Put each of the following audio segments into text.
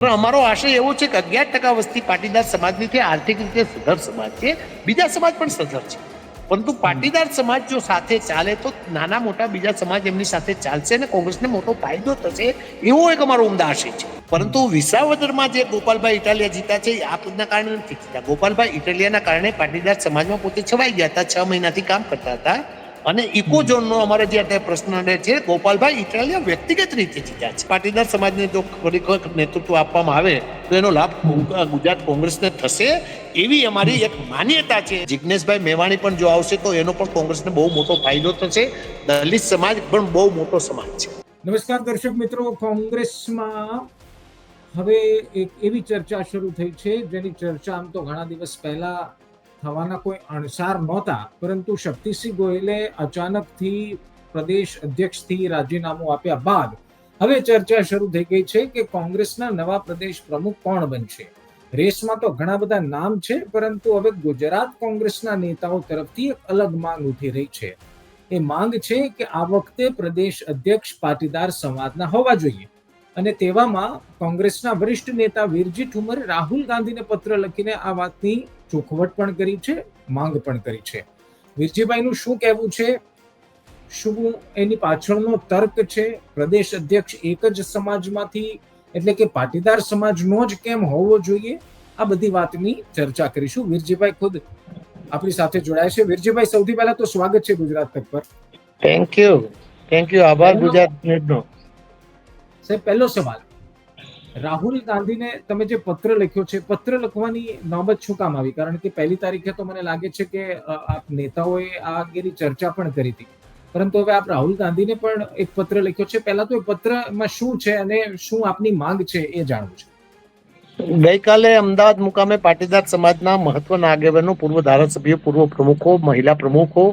પણ અમારો આશય એવો છે કે 11% વસ્તી પાટીદાર સમાજની છે, આર્થિક રીતે સદ્ધર સમાજ છે, બીજા સમાજ પણ સદ્ધર છે, પરંતુ પાટીદાર સમાજ જો સાથે ચાલે તો નાના મોટા બીજા સમાજ એમની સાથે ચાલશે અને કોંગ્રેસને મોટો ફાયદો થશે, એવો એક અમારો ઉમદા આશય છે. પરંતુ વિસાવદરમાં જે ગોપાલભાઈ ઇટાલિયા જીત્યા છે એ આ પદના કારણે નથી જીત્યા. ગોપાલભાઈ ઇટાલિયાના કારણે પાટીદાર સમાજમાં પોતે છવાઈ ગયા હતા, 6 મહિનાથી કામ કરતા હતા. અને ઇકોઝોનનો અમારે જે અત્યારે પ્રશ્ન છે, ગોપાલભાઈ ઇટાલિયા વ્યક્તિગત રીતે જીત્યા છે. પાટીદાર સમાજને જો ખરેખર નેતૃત્વ આપવામાં આવે તો એનો લાભ ગુજરાત કોંગ્રેસને થશે એવી અમારી એક માન્યતા છે. જિજ્ઞેશભાઈ મેવાણી પણ જો આવશે તો એનો પણ કોંગ્રેસને બહુ મોટો ફાયદો થશે. દલિત સમાજ પણ બહુ મોટો સમાજ છે. નમસ્કાર દર્શક મિત્રો, કોંગ્રેસમાં હવે એક એવી ચર્ચા શરૂ થઈ છે જેની ચર્ચા આમ તો ઘણા દિવસ પહેલા થવાના કોઈ અણસાર નહોતા, પરંતુ શક્તિસિંહ ગોહિલે અચાનકથી પ્રદેશ અધ્યક્ષથી રાજીનામું આપ્યા બાદ હવે ચર્ચા શરૂ થઈ ગઈ છે કે કોંગ્રેસના નવા પ્રદેશ પ્રમુખ કોણ બનશે. રેસમાં તો ઘણા બધા નામ છે, પરંતુ હવે ગુજરાત કોંગ્રેસના નેતાઓ તરફથી એક અલગ માંગ ઉઠી રહી છે. એ માંગ છે કે આ વખતે પ્રદેશ અધ્યક્ષ પાટીદાર સમાજના હોવા જોઈએ. અને તેવામાં કોંગ્રેસના વરિષ્ઠ નેતા વીરજી ઠુમરે રાહુલ ગાંધીને પત્ર લખીને આ વાતની ચોખવટ પણ કરી છે, માંગ પણ કરી છે. વીરજીભાઈનું શું કહેવું છે, શું એની પાછળનો તર્ક છે, પ્રદેશ અધ્યક્ષ એક જ સમાજમાંથી એટલે કે પાટીદાર સમાજનો જ કેમ હોવો જોઈએ, આ બધી વાતની ચર્ચા કરીશું. વીરજીભાઈ ખુદ આપણી સાથે જોડાય છે. વીરજીભાઈ, સૌથી પહેલા તો સ્વાગત છે ગુજરાત તક પર. થેન્ક યુ, આભાર ગુજરાત નેટનો. સાહેબ, પહેલો સવાલ, રાહુલ ગાંધીને તમે જે પત્ર લખ્યો છે, પત્ર લખવાની નોબત શું કામ આવી? કારણ કે 1 તારીખે તો મને લાગે છે કે આપ નેતાઓએ આ અંગેની ચર્ચા પણ કરી હતી, પરંતુ હવે આપ રાહુલ ગાંધીને પણ એક પત્ર લખ્યો છે. પહેલા તો એ પત્રમાં શું છે અને શું આપની માંગ છે એ જાણવું છે. ગઈકાલે અમદાવાદ મુકામે પાટીદાર સમાજના મહત્વના આગેવાનો, પૂર્વ ધારાસભ્યો, પૂર્વ પ્રમુખો, મહિલા પ્રમુખો,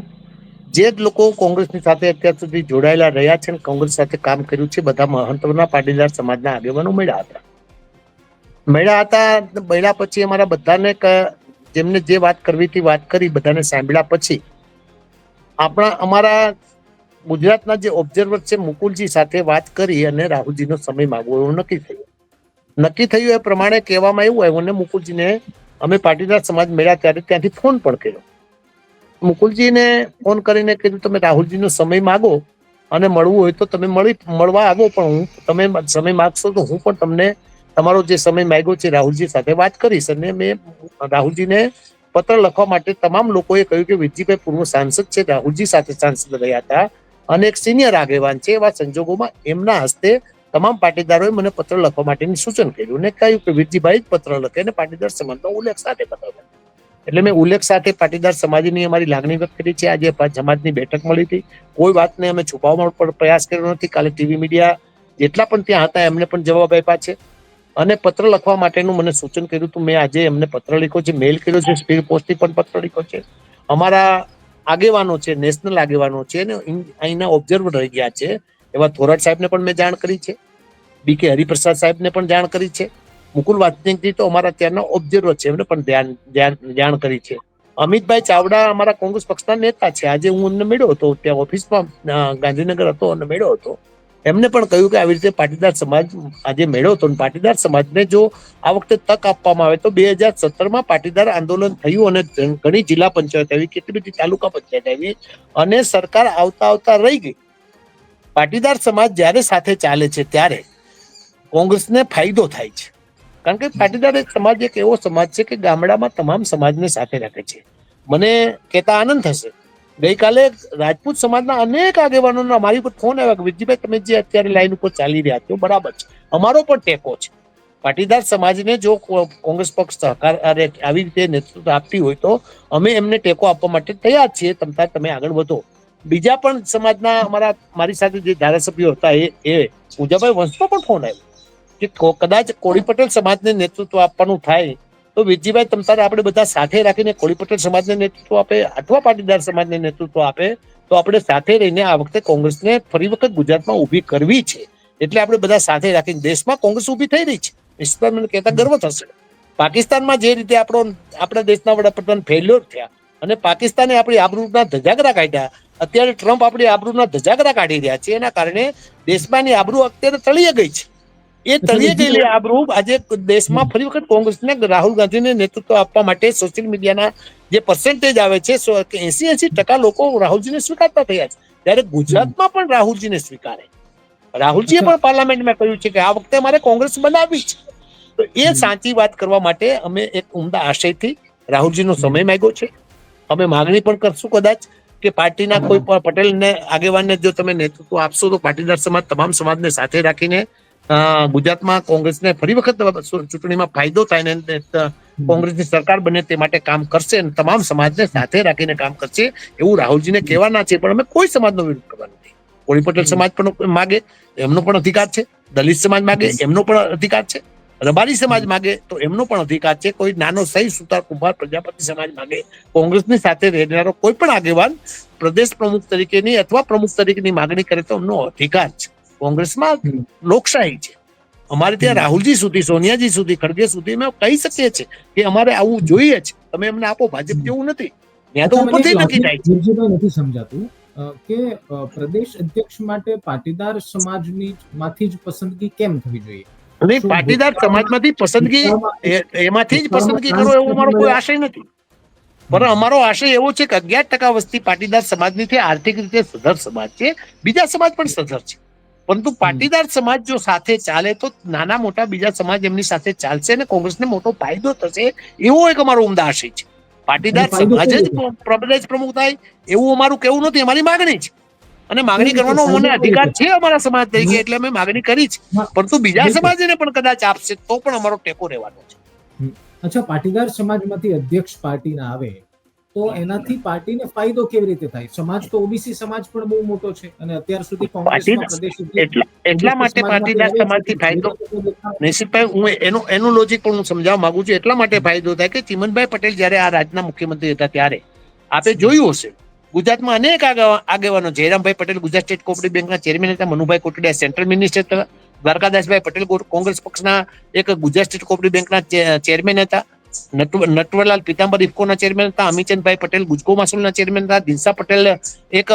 જે જ લોકો કોંગ્રેસની સાથે અત્યાર સુધી જોડાયેલા રહ્યા છે, કોંગ્રેસ સાથે કામ કર્યું છે, બધા મહત્વના પાટીદાર સમાજના આગેવાનો મળ્યા હતા. મળ્યા પછી અમારા બધાને જેમને જે વાત કરવી હતી વાત કરી, બધાને સાંભળ્યા પછી અમારા ગુજરાતના જે ઓબ્ઝર્વર છે મુકુલજી સાથે વાત કરી અને રાહુલજીનો સમય માંગવો નક્કી થયું. એ પ્રમાણે કહેવામાં એવું આવ્યું અને મુકુલજીને અમે પાટીદાર સમાજ મળ્યા ત્યારે ત્યાંથી ફોન પણ કર્યો. મુકુલજીને ફોન કરીને કીધું તમે રાહુલજીનો સમય માગો અને મળવું હોય તો તમે મળવા આવો, પણ તમે સમય માગશો તો હું પણ તમને તમારો જે સમય માંગ્યો છે રાહુલજી સાથે વાત કરીશ. અને મેં રાહુલજીને પત્ર લખવા માટે તમામ લોકોએ કહ્યું કે વિરજીભાઈ પૂર્વ સાંસદ છે, રાહુલજી સાથે સાંસદ રહ્યા હતા અને એક સિનિયર આગેવાન છે, એવા સંજોગોમાં એમના હસ્તે તમામ પાટીદારોએ મને પત્ર લખવા માટેનું સૂચન કર્યું અને કહ્યું કે વિરજીભાઈ જ પત્ર લખે અને પાટીદાર સમાજનો ઉલ્લેખ સાથે પત્ર લખે. એટલે મેં ઉલ્લેખ સાથે પાટીદાર સમાજની અમારી લાગણી વ્યક્ત કરી છે. આજે સમાજની બેઠક મળી હતી, કોઈ વાતને અમે છુપાવવાનો પણ પ્રયાસ કર્યો નથી. કાલે ટીવી મીડિયા જેટલા પણ ત્યાં હતા એમને પણ જવાબ આપ્યા છે અને પત્ર લખવા માટેનું મને સૂચન કર્યું હતું. મેં આજે એમને પત્ર લખ્યો છે, મેલ કર્યો છે, સ્પીડ પોસ્ટથી પણ પત્ર લખ્યો છે. અમારા આગેવાનો છે, નેશનલ આગેવાનો છે ને અહીંના ઓબ્ઝર્વર રહી ગયા છે એવા થોરાટ સાહેબને પણ મેં જાણ કરી છે, BK હરિપ્રસાદ સાહેબને પણ જાણ કરી છે, મુકુલ વાસનિકજી તો અમારા ત્યાંના ઓબ્ઝર્વર છે, એમને પણ જાણ કરી છે. અમિતભાઈ ચાવડા અમારા કોંગ્રેસ પક્ષના નેતા છે, આજે હું એમને મળ્યો હતો ત્યાં ઓફિસમાં, ગાંધીનગર હતો અને મળ્યો હતો. એમને પણ કહ્યું કે આવી રીતે પાટીદાર સમાજ આજે મળ્યો હતો. પાટીદાર સમાજને જો આ વખતે તક આપવામાં આવે તો 2017માં પાટીદાર આંદોલન થયું અને ઘણી જિલ્લા પંચાયત આવી, કેટલી બધી તાલુકા પંચાયત આવી અને સરકાર આવતા રહી ગઈ. પાટીદાર સમાજ જ્યારે સાથે ચાલે છે ત્યારે કોંગ્રેસને ફાયદો થાય છે, કારણ કે પાટીદાર સમાજ એક એવો સમાજ છે કે ગામડામાં તમામ સમાજને સાથે રાખે છે. મને કહેતા આનંદ થશે, ગઈકાલે રાજપૂત સમાજના અનેક આગેવાનોના મારી પર ફોન આવ્યા કે વિરજીભાઈ તમે જે અત્યારે લાઈન ઉપર ચાલી રહ્યા છો બરાબર છે, અમારો પણ ટેકો છે. પાટીદાર સમાજને જો કોંગ્રેસ પક્ષ સહકાર આવી રીતે નેતૃત્વ આપતી હોય તો અમે એમને ટેકો આપવા માટે તૈયાર છીએ, તમે આગળ વધો. બીજા પણ સમાજના મારી સાથે જે ધારાસભ્યો હતા એ પૂજાભાઈ વંશનો પણ ફોન આવ્યો કે કદાચ કોળી પટેલ સમાજને નેતૃત્વ આપવાનું થાય તો વિરજીભાઈ તમતારે આપણે બધા સાથે રાખીને કોળી પટેલ સમાજને નેતૃત્વ આપે અથવા પાટીદાર સમાજને નેતૃત્વ આપે તો આપણે સાથે રહીને આ વખતે કોંગ્રેસને ફરી વખત ગુજરાતમાં ઊભી કરવી છે. એટલે આપણે બધા સાથે રાખીને દેશમાં કોંગ્રેસ ઊભી થઈ રહી છે, નિશ્ચિત મને કહેતા ગર્વ થશે. પાકિસ્તાનમાં જે રીતે આપણા દેશના વડાપ્રધાન ફેલ્યોર થયા અને પાકિસ્તાને આપણી આબરૂના ધજાગરા કાઢ્યા, અત્યારે ટ્રમ્પ આપણી આબરૂના ધજાગરા કાઢી રહ્યા છે, એના કારણે દેશમાંની આબરૂ અત્યારે તળિયે ગઈ છે. એ તળિયે ગયેલી આબરૂ આજે દેશમાં ફરી વખત કોંગ્રેસને રાહુલ ગાંધીને નેતૃત્વ આપવા માટે સોશિયલ મીડિયાના જે પર્સન્ટેજ આવે છે 80% લોકો રાહુલજીને સ્વીકારતા થયા છે, ત્યારે ગુજરાતમાં પણ રાહુલજીને સ્વીકારે. રાહુલજીએ પણ પાર્લામેન્ટમાં કહ્યું છે કે આ વખતે અમારે કોંગ્રેસ બનાવવી છે. તો એ સાચી વાત કરવા માટે અમે એક ઉમદા આશયથી રાહુલજીનો સમય માંગ્યો છે. અમે માગણી પણ કરશું કદાચ કે પાર્ટીના કોઈ પણ પટેલને આગેવાનને જો તમે નેતૃત્વ આપશો તો પાટીદાર સમાજ તમામ સમાજને સાથે રાખીને ગુજરાતમાં કોંગ્રેસને ફરી વખત ચૂંટણીમાં ફાયદો થાય ને કોંગ્રેસની સરકાર બને તે માટે કામ કરશે અને તમામ સમાજને સાથે રાખીને કામ કરશે એવું રાહુલજીને કહેવાના છે. પણ અમે કોઈ સમાજનો વિરોધ કરવાનો નથી. કોળી પટેલ સમાજ પણ માગે એમનો પણ અધિકાર છે, દલિત સમાજ માગે એમનો પણ અધિકાર છે, રબારી સમાજ માગે તો એમનો પણ અધિકાર છે, કોઈ નાનો સહી સુતાર કુંભાર પ્રજાપતિ સમાજ માગે, કોંગ્રેસની સાથે રહેનારો કોઈ પણ આગેવાન પ્રદેશ પ્રમુખ તરીકેની અથવા પ્રમુખ તરીકેની માગણી કરે તો એમનો અધિકાર છે. કોંગ્રેસમાં લોકશાહી છે. અમારે ત્યાં રાહુલજી સુધી, સોનિયાજી સુધી, ખડગે સુધી અમે કહી શકીએ છીએ કે અમારે આવું જોઈએ છે, તમે એમને આપો. ભાજપ જેવું નથી, ત્યાં તો ઉપરથી નક્કી થાય છે. નથી સમજાતું કે પ્રદેશ અધ્યક્ષ માટે પાટીદાર સમાજની માંથી જ પસંદગી કેમ થવી જોઈએ? નહીં, પાટીદાર સમાજમાંથી પસંદગી એમાંથી જ પસંદગી કરો એવો અમારો કોઈ આશય નથી. પણ અમારો આશય એવો છે કે 11% વસ્તી પાટીદાર સમાજની છે, આર્થિક રીતે સધર સમાજ છે, બીજા સમાજ પણ સધર છે. પરંતુ પાટીદાર સમાજ જો સાથે ચાલે તો નાના મોટા બીજા સમાજ એમની સાથે ચાલશે અને કોંગ્રેસને મોટો ફાયદો થશે, એવો એક અમારો ઉમદા આશય છે. પાટીદાર સમાજ જ પ્રદેશ પ્રમુખ થાય એવું અમારું કેવું નથી, અમારી માગણી છે. અને માગણી કરવાનો મને અધિકાર છે અમારા સમાજ તરીકે, એટલે અમે માગણી કરી છે. પરંતુ બીજા સમાજને પણ કદાચ આપશે તો પણ અમારો ટેકો રહેવાનો છે. અચ્છા, પાટીદાર સમાજમાંથી અધ્યક્ષ પાર્ટીના આવે તો એનાથી પાર્ટીને ફાયદો કેવી રીતે થાય? સમાજ તો ઓબીસી સમાજ પણ બહુ મોટો છે અને અત્યાર સુધી કોંગ્રેસમાં પ્રદેશ એટલા માટે પાટીદાર સમાજથી ફાયદો, નિશિતભાઈ, હું એનું લોજિક પણ હું સમજાવવા માંગુ છું. એટલા માટે ફાયદો થાય કે ચીમનભાઈ પટેલ જયારે આ રાજ્યના મુખ્યમંત્રી હતા ત્યારે આપે જોયું હશે ગુજરાતમાં અનેક આગેવાનો, જયરામભાઈ પટેલ ગુજરાત સ્ટેટ કોઓપરેટિવ બેંકના ચેરમેન હતા, મનુભાઈ કોટડિયા સેન્ટ્રલ મિનિસ્ટર હતા, દ્વારકાદાસભાઈ પટેલ કોંગ્રેસ પક્ષના એક ગુજરાત સ્ટેટ કોઓપરેટિવ બેંકના ચેરમેન હતા, નટવરલાલ પીતાંબર ઇફકોના ચેરમેન હતા, અમીચંદભાઈ પટેલ ગુજકો માસુલના ચેરમેન હતા, દિનસા પટેલ એક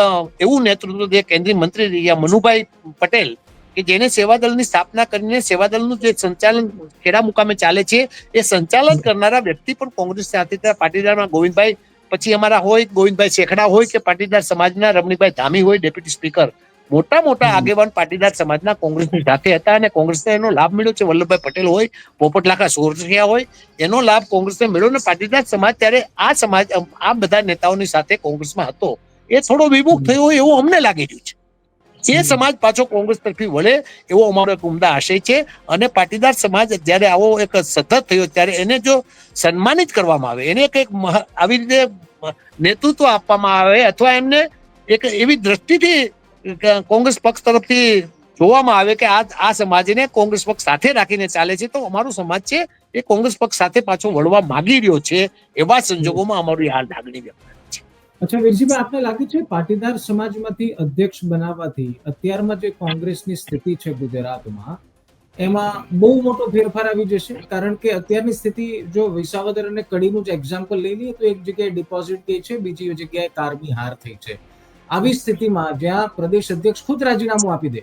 એવું નેતૃત્વ જે કેન્દ્રીય મંત્રી રહ્યા, મનુભાઈ પટેલ કે જેને સેવાદળની સ્થાપના કરીને સેવાદળનું જે સંચાલન ખેડા મુકામે ચાલે છે એ સંચાલન કરનારા વ્યક્તિ પણ કોંગ્રેસ સાથે હતા. પાટીદારમાં ગોવિંદભાઈ, પછી અમારા હોય ગોવિંદભાઈ શેખડા હોય કે પાટીદાર સમાજના રમણીભાઈ ધામી હોય ડેપ્યુટી સ્પીકર, મોટા મોટા આગેવાન પાટીદાર સમાજના કોંગ્રેસની સાથે હતા અને કોંગ્રેસને એનો લાભ મળ્યો છે. વલ્લભભાઈ પટેલ હોય, પોપટલાખા સોરઠિયા હોય, એનો લાભ કોંગ્રેસને મળ્યો ને પાટીદાર સમાજ ત્યારે આ સમાજ આ બધા નેતાઓની સાથે કોંગ્રેસમાં હતો. એ થોડો વિમુખ થયો હોય એવું અમને લાગી રહ્યું છે. એ સમાજ પાછો કોંગ્રેસ તરફી વળે એવો અમારો એક ઉમદા આશય છે. અને પાટીદાર સમાજ જયારે આવો એક સતત થયો ત્યારે એને જો સન્માનિત કરવામાં આવે, એને એક આવી રીતે નેતૃત્વ આપવામાં આવે અથવા એમને એક એવી દ્રષ્ટિથી કોંગ્રેસ પક્ષ તરફથી જોવામાં આવે કે આ સમાજને કોંગ્રેસ પક્ષ સાથે રાખીને ચાલે છે, તો અમારો સમાજ છે એ કોંગ્રેસ પક્ષ સાથે પાછો વળવા માંગી રહ્યો છે. એવા સંજોગોમાં અમારી આ લાગણી વ્યક્ત થાય છે. અચ્છા વીરજીભાઈ, આપને લાગે છે પાટીદાર સમાજમાંથી અધ્યક્ષ બનાવવાથી અત્યારમાં જે કોંગ્રેસની સ્થિતિ છે ગુજરાતમાં એમાં બહુ મોટો ફેરફાર આવી જશે? કારણ કે અત્યારની સ્થિતિ જો વિસાવદર અને કડીનું જ એક્ઝામ્પલ લઈ લઈએ તો એક જગ્યાએ ડિપોઝિટ ગઈ છે, બીજી જગ્યાએ કારમી હાર થઈ છે. આવી સ્થિતિમાં જ્યાં પ્રદેશ અધ્યક્ષ ખુદ રાજીનામું આપી દે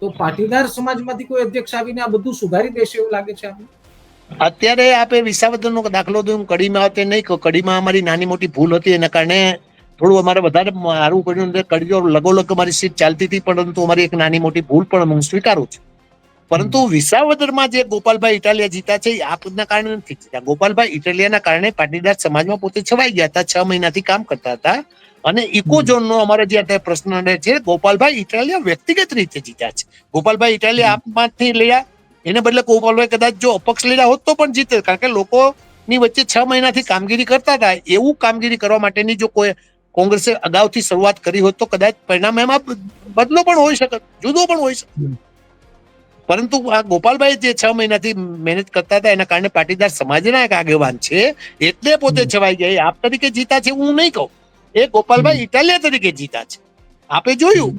તો પાટીદાર સમાજમાંથી કોઈ અધ્યક્ષ આવીને આ બધું સુધારી દેશે એવું લાગે છે આપને? અત્યારે આપે વિસાવદરનો દાખલો તો હું કડીમાં આવતે નહીં કહું. કડીમાં અમારી નાની મોટી ભૂલ હતી, એના કારણે થોડું અમારે વધારે સારું કર્યું. કડીઓ લગોલગ અમારી સીટ ચાલતી હતી, પરંતુ અમારી એક નાની મોટી ભૂલ પણ હું સ્વીકારું છું. પરંતુ વિસાવદરમાં જે ગોપાલભાઈ ઇટાલિયા જીતા છે એ આપના કારણે નથી જીતા. ગોપાલભાઈ ઇટાલિયાના કારણે પાટીદાર સમાજમાં પોતે છવાઈ ગયા હતા, 6 મહિનાથી કામ કરતા હતા. અને ઇકોઝોનનો અમારે જે પ્રશ્ન છે, ગોપાલભાઈ ઇટાલિયા વ્યક્તિગત રીતે જીત્યા છે. ગોપાલભાઈ ઇટાલિયા આપમાંથી લડ્યા, એને બદલે ગોપાલભાઈ કદાચ જો અપક્ષ લડ્યા હોત તો પણ જીતે, કારણ કે લોકોની વચ્ચે 6 મહિનાથી કામગીરી કરતા હતા. એવું કામગીરી કરવા માટેની જો કોઈ કોંગ્રેસે અગાઉથી શરૂઆત કરી હોત તો કદાચ પરિણામ એમાં બદલો પણ હોઈ શકે, જુદો પણ હોઈ શકે. પરંતુ આ ગોપાલભાઈ જે 6 મહિનાથી મહેનત કરતા હતા એના કારણે પાટીદાર સમાજના એક આગેવાન છે એટલે પોતે છવાઈ ગયા. આપ તરીકે જીતા છે હું નહીં કહું, એ ગોપાલભાઈ ઇટાલિયા તરીકે જીતા છે. આપે જોયું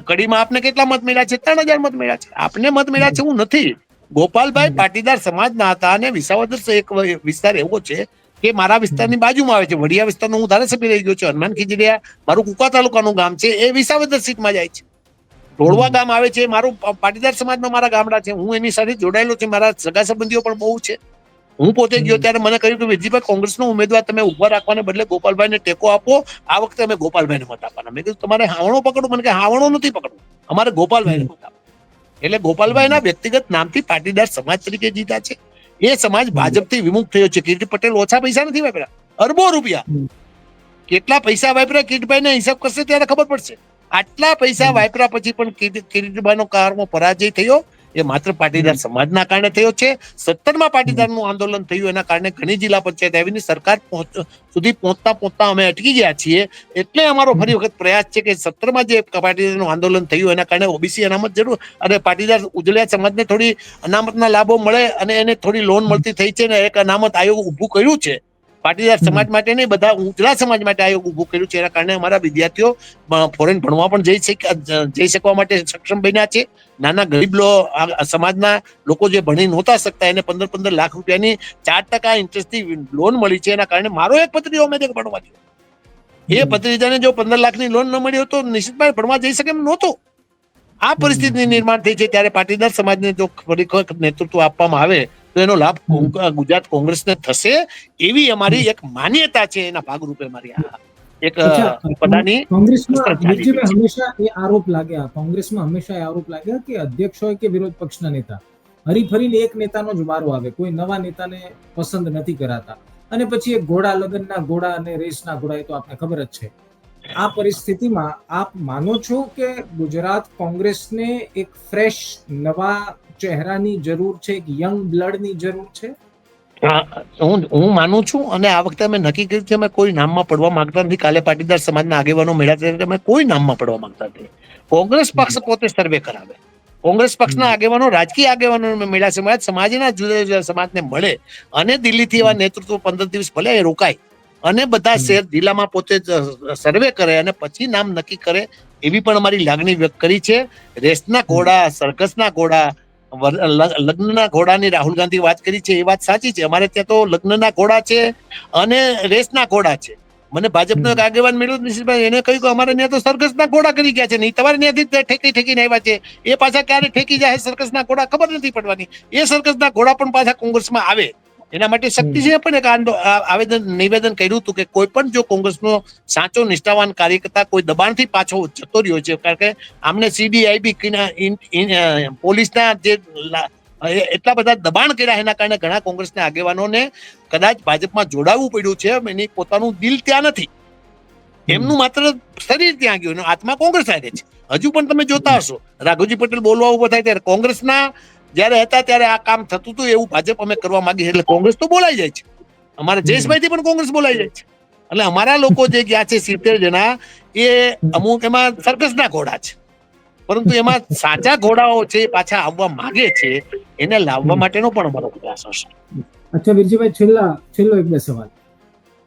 કડીમાં આપને કેટલા મત મળ્યા છે? 3000 મત મળ્યા છે. આપને મત મળ્યા છે હું નથી. ગોપાલભાઈ પાટીદાર સમાજના હતા અને વિસાવદર એક વિસ્તાર એવો છે કે મારા વિસ્તારની બાજુમાં આવે છે. વડિયા વિસ્તારનો હું ધારાસભ્ય રહી ગયો છું. હનુમાન ખીજડીયા મારું કુકા તાલુકાનું ગામ છે, એ વિસાવદર સીટમાં જાય છે. ઢોળવા ગામ આવે છે, મારું પાટીદાર સમાજમાં મારા ગામડા છે, હું એની સાથે જોડાયેલો છું, મારા સગા સંબંધીઓ પણ બહુ છે. હું પોતે ગયો ત્યારે મને કહ્યું કે વિરજીભાઈ, કોંગ્રેસનો ઉમેદવાર તમે ઉભા રાખવાને બદલે ગોપાલભાઈને ટેકો આપો, આ વખતે અમે ગોપાલભાઈને મત આપવાના. મેં કીધું તમારે હાવણો પકડો? મને કે હાવણો નથી પકડવો, અમારે ગોપાલભાઈને મત આપો. એટલે ગોપાલભાઈના વ્યક્તિગત નામથી પાટીદાર સમાજ તરીકે જીતા છે. એ સમાજ ભાજપથી વિમુખ થયો છે. કિરીટ પટેલ ઓછા પૈસા નથી વાપર્યા, અરબો રૂપિયા. કેટલા પૈસા વાપર્યા કિરીટભાઈને હિસાબ કરશે ત્યારે ખબર પડશે. આટલા પૈસા વાપર્યા પછી પણ કિરીટભાઈનો કારમાં પરાજય થયો એ માત્ર પાટીદાર સમાજના કારણે થયો છે. 17માં પાટીદારનું આંદોલન થયું, એના કારણે ઘણી જિલ્લા પંચાયત આવીને સરકાર સુધી પહોંચતા અમે અટકી ગયા છીએ. એટલે અમારો ફરી વખત પ્રયાસ છે કે 17માં જે પાટીદારનું આંદોલન થયું એના કારણે ઓબીસી અનામત જરૂર અને પાટીદાર ઉજળિયા સમાજને થોડી અનામતના લાભો મળે અને એને થોડી લોન મળતી થઈ છે ને એક અનામત આયોગ ઊભું કર્યું છે. પાટીદાર સમાજ માટે નહીં, બધા ઉજળા સમાજ માટે આયોગ ઊભું કર્યું છે. એના કારણે અમારા વિદ્યાર્થીઓ ફોરેન ભણવા પણ જઈ શકવા માટે સક્ષમ બન્યા છે. નાના ગરીબ સમાજના લોકો જે ભણી નહોતા શકતા એને 15-15 લાખ રૂપિયાની 4% ઇન્ટરેસ્ટથી લોન મળી છે. એના કારણે મારો એક ભત્રીજો અમે ભણવા ગયો, એ ભત્રીજાને જો 15 લાખની લોન ન મળી હોત તો નિશ્ચિતભાઈ ભણવા જઈ શકે એમ નહોતો. આ પરિસ્થિતિ નિર્માણ થઈ છે. ત્યારે પાટીદાર સમાજને જો ફરી નેતૃત્વ આપવામાં આવે તો એનો લાભ ગુજરાત કોંગ્રેસને થશે એવી અમારી એક માન્યતા છે. એના ભાગરૂપે મારી આ એક કોંગ્રેસમાં હંમેશા આરોપ લાગ્યા કે અધ્યક્ષ હોય કે વિરોધ પક્ષના નેતા હરીફરીને એક નેતાનો જ વારો આવે, કોઈ નવા નેતાને પસંદ નથી કરાતા અને પછી એક ઘોડા લગનના ઘોડા અને રેસના ઘોડા, એ તો આપને ખબર જ છે. આ પરિસ્થિતિમાં આપ માનો છો કે ગુજરાત કોંગ્રેસને એક ફ્રેશ નવા ચહેરાની જરૂર છે, એક યંગ બ્લડની જરૂર છે? હું માનું છું અને આ વખતે અમે નક્કી કર્યું છે અમે કોઈ નામમાં પડવા માંગતા નથી. કાલે પાટીદાર સમાજના આગેવાનો મળ્યા ત્યારે અમે કોઈ નામમાં પડવા માંગતા નથી. કોંગ્રેસ પક્ષ પોતે સર્વે કરાવે. કોંગ્રેસ પક્ષના આગેવાનો, રાજકીય આગેવાનો મળ્યા છે, સમાજના જુદા જુદા સમાજને મળે અને દિલ્હીથી એવા નેતૃત્વ 15 દિવસ ભલે એ રોકાય અને બધા શહેર જિલ્લામાં પોતે સર્વે કરે અને પછી નામ નક્કી કરે એવી પણ અમારી લાગણી વ્યક્ત કરી છે. રેસના ઘોડા, સર્કસના ઘોડા, લગ્નના ઘોડાની રાહુલ ગાંધી વાત કરી છે, એ વાત સાચી છે. અમારે ત્યાં તો લગ્નના ઘોડા છે અને રેસના ઘોડા છે. મને ભાજપનો એક આગેવાન મળ્યો નિશિતભાઈ, એને કહ્યું કે અમારે ત્યાં તો સર્કસના ઘોડા કરી ગયા છે, નહીં તમારે ત્યાંથી ઠેકીને આવ્યા છે. એ પાછા ક્યારે ઠેકી જાય સર્કસના ઘોડા ખબર નથી પડવાની. એ સર્કસના ઘોડા પણ પાછા કોંગ્રેસમાં આવે. એના માટે શક્તિસિંહે પણ એક નિવેદન કર્યું હતું કે કોઈ પણ જો કોંગ્રેસનો સાચો નિષ્ઠાવાન કાર્યકર્તા કોઈ દબાણથી પાછો જતો રહ્યો છે, કારણ કે આમને સીડીઆઈબી પોલીસના જે એટલા બધા દબાણ કર્યા એના કારણે ઘણા કોંગ્રેસના આગેવાનોને કદાચ ભાજપમાં જોડાવવું પડ્યું છે. એની પોતાનું દિલ ત્યાં નથી, એમનું માત્ર શરીર ત્યાં ગયું, આત્મા કોંગ્રેસ સાથે છે. હજુ પણ તમે જોતા હશો રાઘવજી પટેલ બોલવા ઉભો થાય ત્યારે કોંગ્રેસના જયારે હતા ત્યારે આ કામ થતું હતું એવું ભાજપ અમે કરવા માંગીએ એટલે કોંગ્રેસ તો બોલાઈ જાય છે. અમારા જયેશભાઈથી પણ કોંગ્રેસ બોલાઈ જાય છે. એટલે અમારા લોકો જે ગયા છે 70 જણા, એ અમુક એમાં સર્કસના ઘોડા છે, પરંતુ એમાં સાચા ઘોડાઓ છે પાછા આવવા માંગે છે. એને લાવવા માટેનો પણ અમારો પ્રયાસ હશે. અચ્છા વીરજીભાઈ, છેલ્લો એક બે સવાલ.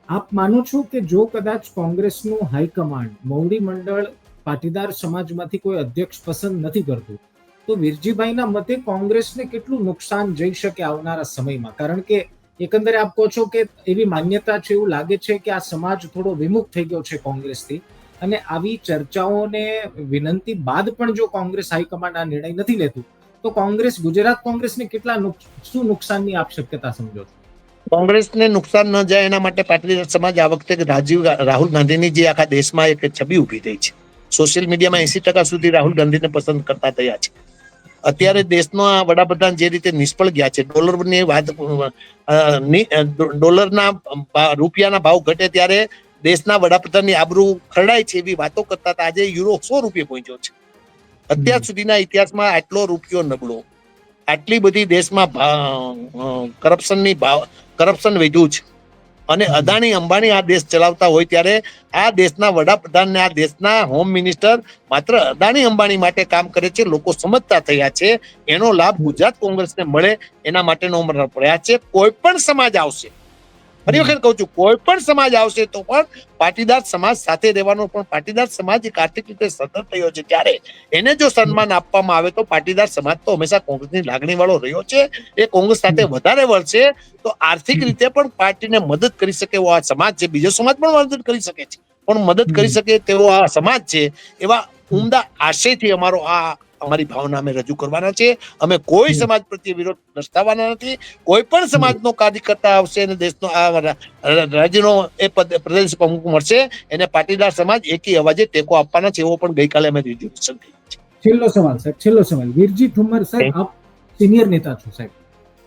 આપ માનો છો કે જો કદાચ કોંગ્રેસનું હાઈકમાન્ડ, મોવડી મંડળ પાટીદાર સમાજમાંથી કોઈ અધ્યક્ષ પસંદ નથી કરતું તો વીરજીભાઈના મતે કોંગ્રેસને કેટલું નુકસાન જઈ શકે આવનારા સમયમાં? કારણ કે એકંદરે આપ કહો છો કે એવી માન્યતા છે, એવું લાગે છે કે આ સમાજ થોડો વિમુખ થઈ ગયો છે કોંગ્રેસથી, અને આવી ચર્ચાઓને વિનંતી બાદ પણ જો કોંગ્રેસ હાઈકમાન્ડ આ નિર્ણય નથી લેતું તો ગુજરાત કોંગ્રેસને શું નુકસાનની આપ શક્યતા સમજો છો? કોંગ્રેસને નુકસાન ન જાય એના માટે પાટીદાર સમાજ આ વખતે રાહુલ ગાંધીની જે આખા દેશમાં એક છબી ઉભી થઈ છે, સોશિયલ મીડિયામાં 80% સુધી રાહુલ ગાંધીને પસંદ કરતા થયા છે. અત્યારે દેશના વડાપ્રધાન જે રીતે નિષ્ફળ ગયા છે, ડોલરના રૂપિયાના ભાવ ઘટે ત્યારે દેશના વડાપ્રધાનની આબરૂ ખરડાય છે એવી વાતો કરતા હતા. આજે યુરો 100 રૂપિયા પહોંચ્યો છે. અત્યાર સુધીના ઇતિહાસમાં આટલો રૂપિયો નબળો, આટલી બધી દેશમાં કરપ્શન વધ્યું છે અને અદાણી અંબાણી આ દેશ ચલાવતા હોય ત્યારે આ દેશના વડાપ્રધાન ને આ દેશના હોમ મિનિસ્ટર માત્ર અદાણી અંબાણી માટે કામ કરે છે. લોકો સમજતા થયા છે. એનો લાભ ગુજરાત કોંગ્રેસને મળે એના માટેનો અમારો પ્રયાસ છે. કોઈ પણ સમાજ આવશે, ફરી વખત કહું છું, કોઈ પણ સમાજ આવશે તો પણ પાટીદાર સમાજ સાથે રહેવાનો, પણ પાટીદાર સમાજ એક આર્થિક રીતે સદ્ધર થયો છે ત્યારે એને જો સન્માન આપવામાં આવે તો પાટીદાર સમાજ તો હંમેશા કોંગ્રેસની લાગણી વાળો રહ્યો છે. એ કોંગ્રેસ સાથે વધારે વળશે તો આર્થિક રીતે પણ પાર્ટીને મદદ કરી શકે એવો આ સમાજ છે. બીજો સમાજ પણ મદદ કરી શકે છે, પણ મદદ કરી શકે તેવો આ સમાજ છે. એવા ઉમદા આશયથી અમારી ભાવના અમે રજૂ કરવાના છે. અમે કોઈ સમાજ પ્રત્યે વિરોધ દર્શાવવાના નથી. કોઈ પણ સમાજનો કાર્યકર્તા આવશે અને દેશનો રાજ્યનો પ્રદેશ પ્રમુખ મળશે એને પાટીદાર સમાજ એકી અવાજે ટેકો આપવાના છે. એવો પણ ગઈકાલે અમે રિઝોલ્યુશન કર્યું છે. છેલ્લો સવાલ સાહેબ, છેલ્લો સવાલ. વીરજી ઠુમ્મર સાહેબ, આપ સિનિયર નેતા છો સાહેબ,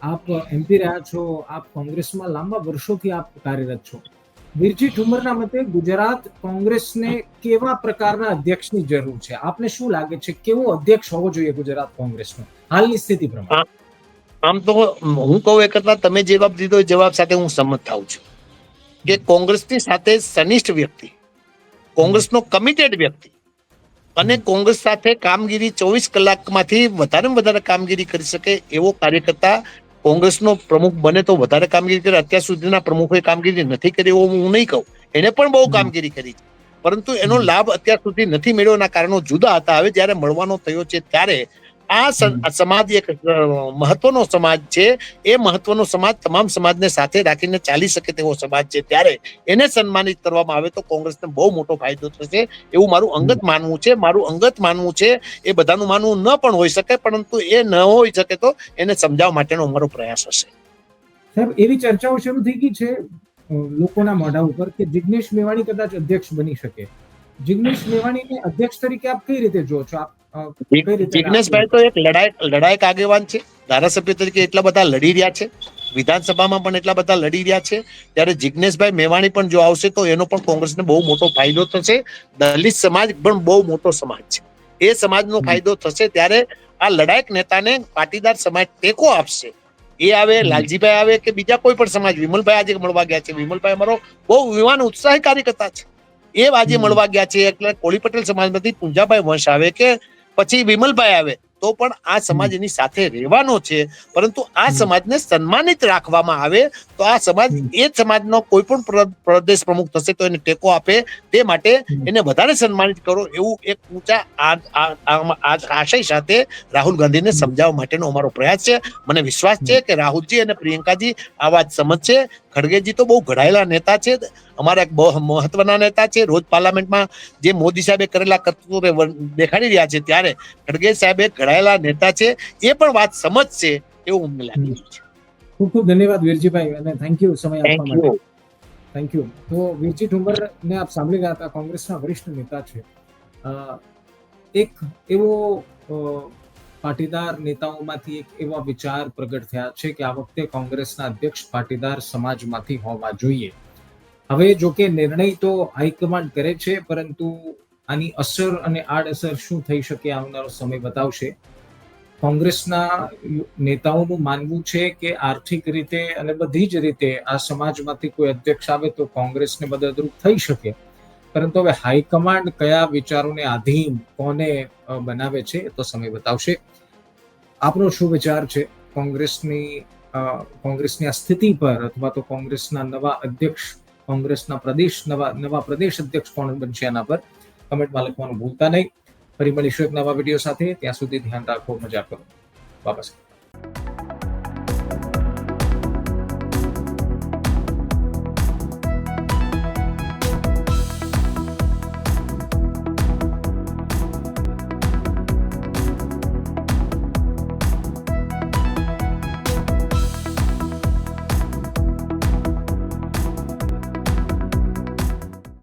આપ એમપી રહ્યા છો, આપ કોંગ્રેસમાં લાંબા વર્ષોથી આપ કાર્યરત છો. વીરજી ઠુમ્મરના મતે ગુજરાત કોંગ્રેસને કેવા પ્રકારના અધ્યક્ષની જરૂર છે? આપને શું લાગે છે કેવો અધ્યક્ષ હોવો જોઈએ ગુજરાત કોંગ્રેસનો હાલની સ્થિતિ પ્રમાણે? આમ તો હું કહું એ કરતા તમે જવાબ દીધો એ જવાબ સાથે હું સંમત થાઉં છું કે કોંગ્રેસની સાથે સનિષ્ઠ વ્યક્તિ, કોંગ્રેસનો કમિટેડ વ્યક્તિ અને કોંગ્રેસ સાથે કામગીરી 24 કલાકમાંથી વધારે કામગીરી કરી શકે એવો કાર્યકર્તા કોંગ્રેસનો પ્રમુખ બને તો વધારે કામગીરી કરે. અત્યાર સુધીના પ્રમુખોએ કામગીરી નથી કરી એવું હું નહીં કહું. એને પણ બહુ કામગીરી કરી છે, પરંતુ એનો લાભ અત્યાર સુધી નથી મળ્યો. એના કારણો જુદા હતા. હવે જયારે મળવાનો થયો છે ત્યારે આ સમાજ એક મહત્વનો સમાજ છે. એ મહત્વનો સમાજ તમામ સમાજને સાથે રાખીને ચાલી શકે તેવો સમાજ છે. ત્યારે એને સન્માનિત કરવામાં આવે તો કોંગ્રેસને બહુ મોટો ફાયદો થશે એવું મારું અંગત માનવું છે. એ બધાનું માનવું ન પણ હોઈ શકે, પરંતુ એ ન હોઈ શકે તો એને સમજાવવા માટેનો અમારો પ્રયાસ હશે. સાહેબ, એવી ચર્ચાઓ શરૂ થઈ ગઈ છે લોકોના મોઢા ઉપર કે જિગ્નેશ મેવાણી કદાચ અધ્યક્ષ બની શકે. જિગ્નેશ મેવાણીને અધ્યક્ષ તરીકે આપ કઈ રીતે જો છો? જિગ્નેશભાઈ તો એક લડાયક આગેવાન છે. ધારાસભ્ય તરીકે એટલા બધા લડી રહ્યા છે, વિધાનસભામાં પણ એટલા બધા લડી રહ્યા છે. ત્યારે જિગ્નેશભાઈ મેવાણી પણ જો આવશે તો એનો પણ કોંગ્રેસને બહુ મોટો ફાયદો થશે. દલિત સમાજ પણ બહુ મોટો સમાજ છે. એ સમાજનો ફાયદો થશે. ત્યારે આ લડાયક નેતાને પાટીદાર સમાજ ટેકો આપશે. એ આવે, લાલજીભાઈ આવે કે બીજા કોઈ પણ સમાજ, વિમલભાઈ આજે મળવા ગયા છે. વિમલભાઈ અમારો બહુ યુવાન ઉત્સાહી કાર્યકર્તા છે. એ આજે મળવા ગયા છે. એટલે કોળી પટેલ સમાજમાંથી પુંજાભાઈ વંશ આવે કે પછી વિમલભાઈ આવે તો પણ આ સમાજ એની સાથે રહેવાનો છે. પરંતુ આ સમાજને સન્માનિત રાખવામાં આવે તો આ સમાજ એ સમાજનો કોઈ પણ પ્રદેશ પ્રમુખ થશે તો એને ટેકો આપે. તે માટે એને વધારે સન્માનિત કરો એવું એક ઊંચા આશય સાથે રાહુલ ગાંધીને સમજાવવા માટેનો અમારો પ્રયાસ છે. મને વિશ્વાસ છે કે રાહુલજી અને પ્રિયંકાજી આ વાત સમજશે. ખડગેજી તો બહુ ઘડાયેલા નેતા છે, અમારા એક બહુ મહત્વના નેતા છે. રોજ પાર્લામેન્ટમાં જે મોદી સાહેબે કરેલા કરતૂતો દેખાડી રહ્યા છે ત્યારે ખડગે સાહેબ એક ઘડાયેલા નેતા છે. એ પણ વાત સમજશે એવું અમને લાગી રહ્યું છે. ખૂબ ખૂબ ધન્યવાદ વીરજીભાઈ, અને થેન્ક યુ સમય આપવા માટે. Thank you. તો વીરજી ઠુમ્મર ને આપ સાંભળી રહ્યા હતા, કોંગ્રેસના વરિષ્ઠ નેતા છે. એક એવો પાટીદાર નેતાઓમાંથી એક એવા વિચાર પ્રગટ થયા છે કે આ વખતે કોંગ્રેસના અધ્યક્ષ પાટીદાર સમાજમાંથી હોવા જોઈએ. હવે જો કે નિર્ણય તો હાઈકમાન્ડ કરે છે, પરંતુ આની અસર અને આડઅસર શું થઈ શકે આવનારો સમય બતાવશે. કોંગ્રેસના નેતાઓનું માનવું છે કે આર્થિક રીતે અને બધી જ રીતે આ સમાજમાંથી કોઈ અધ્યક્ષ આવે તો કોંગ્રેસને મદદરૂપ થઈ શકે. પરંતુ હવે હાઈકમાન્ડ કયા વિચારોને આધીન કોને બનાવે છે તો સમય બતાવશે. આપનો શું વિચાર છે કોંગ્રેસની આ સ્થિતિ પર, અથવા તો કોંગ્રેસના નવા અધ્યક્ષ, કોંગ્રેસના નવા પ્રદેશ અધ્યક્ષ કોણ બનશે એના પર કમેન્ટમાં લખવાનું ભૂલતા નહીં. ફરી મળીશું એક નવા વિડીયો સાથે. ત્યાં સુધી ધ્યાન રાખો, મજા કરો. વાપસ.